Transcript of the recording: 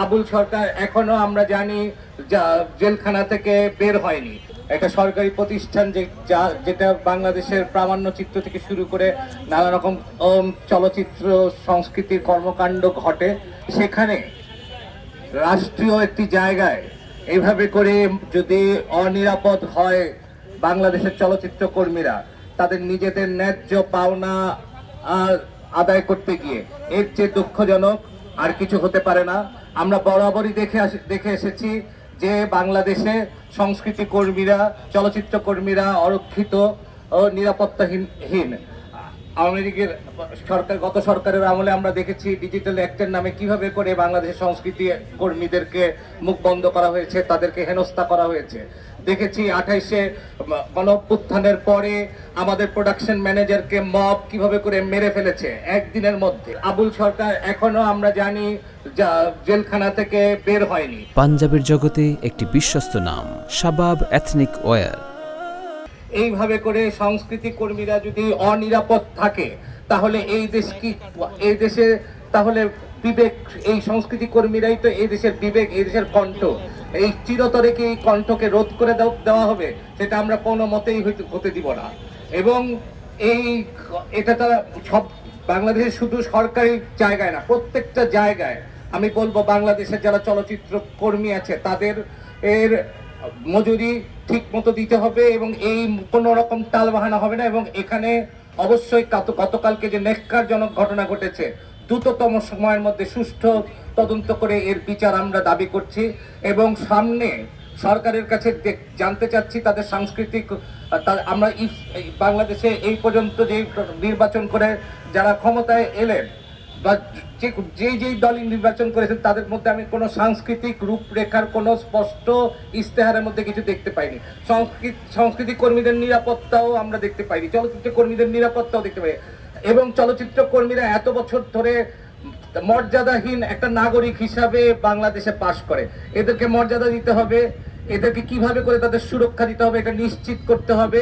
আবুল সরকার এখনো আমরা জানি জেলখানা থেকে বের হয়নি। একটা সরকারি প্রতিষ্ঠান যেটা বাংলাদেশের প্রামাণ্য চিত্র থেকে শুরু করে নানা রকম চলচ্চিত্র সংস্কৃতির কর্মকাণ্ড ঘটে, সেখানে রাষ্ট্রীয় একটি জায়গায় এইভাবে করে যদি অনিরাপদ হয় বাংলাদেশের চলচ্চিত্র কর্মীরা তাদের নিজেদের ন্যায্য পাওনা আদায় করতে গিয়ে, এর চেয়ে দুঃখজনক আর কিছু হতে পারে না। আমরা বরাবরই দেখে এসেছি যে বাংলাদেশে সংস্কৃতি কর্মীরা, চলচ্চিত্র কর্মীরা অরক্ষিত ও নিরাপত্তাহীন। আওয়ামী লীগের সরকার, গত সরকারের আমলে আমরা দেখেছি ডিজিটাল অ্যাক্টের নামে কিভাবে করে বাংলাদেশের সংস্কৃতি কর্মীদেরকে মুখ বন্ধ করা হয়েছে, তাদেরকে হেনস্থা করা হয়েছে। দেখেছি 28-এ গণঅভ্যুত্থানের পরে আমাদের প্রোডাকশন ম্যানেজারকে মব কিভাবে করে মেরে ফেলেছে একদিনের মধ্যে। আবুল সরকার এখনো আমরা জানি জেলখানা থেকে বের হয়নি। পাঞ্জাবের জগতে একটি বিশ্বস্ত নাম, শাবাব এথনিক ওয়্যার। এইভাবে করে সংস্কৃতি কর্মীরা যদি অনিরাপদ থাকে তাহলে এই দেশে তাহলে বিবেক, এই সংস্কৃতি কর্মীরাই তো এই দেশের বিবেক, এই দেশের কণ্ঠ। এই চিরতরে কি এই কণ্ঠকে রোধ করে দেওয়া হবে? সেটা আমরা কোনো মতেই হতে দিব না। এবং এটা তারা সব বাংলাদেশের শুধু সরকারি জায়গায় না, প্রত্যেকটা জায়গায় আমি বলবো বাংলাদেশের যারা চলচ্চিত্র কর্মী আছে তাদের মজুরি ঠিক মতো দিতে হবে এবং এই কোনো রকম টালবাহানা হবে না। এবং এখানে অবশ্যই গতকালকে যে ন্যাক্কারজনক ঘটনা ঘটেছে, দ্রুততম সময়ের মধ্যে সুষ্ঠু তদন্ত করে এর বিচার আমরা দাবি করছি। এবং সামনে সরকারের কাছে জানতে চাচ্ছি তাদের সাংস্কৃতিক, আমরা বাংলাদেশে এই পর্যন্ত যে নির্বাচন করে যারা ক্ষমতায় এলেন বা যেই দলই নির্বাচন করেছেন তাদের মধ্যে আমি কোনো সাংস্কৃতিক রূপরেখার কোনো স্পষ্ট ইস্তেহারের মধ্যে কিছু দেখতে পাইনি। সংস্কৃতি কর্মীদের নিরাপত্তাও আমরা দেখতে পাইনি, চলচ্চিত্র কর্মীদের নিরাপত্তাও দেখতে পাই। এবং চলচ্চিত্র কর্মীরা এত বছর ধরে মর্যাদাহীন একটা নাগরিক হিসাবে বাংলাদেশে বাস করে, এদেরকে মর্যাদা দিতে হবে, এদেরকে কিভাবে করে তাদের সুরক্ষা দিতে হবে এটা নিশ্চিত করতে হবে।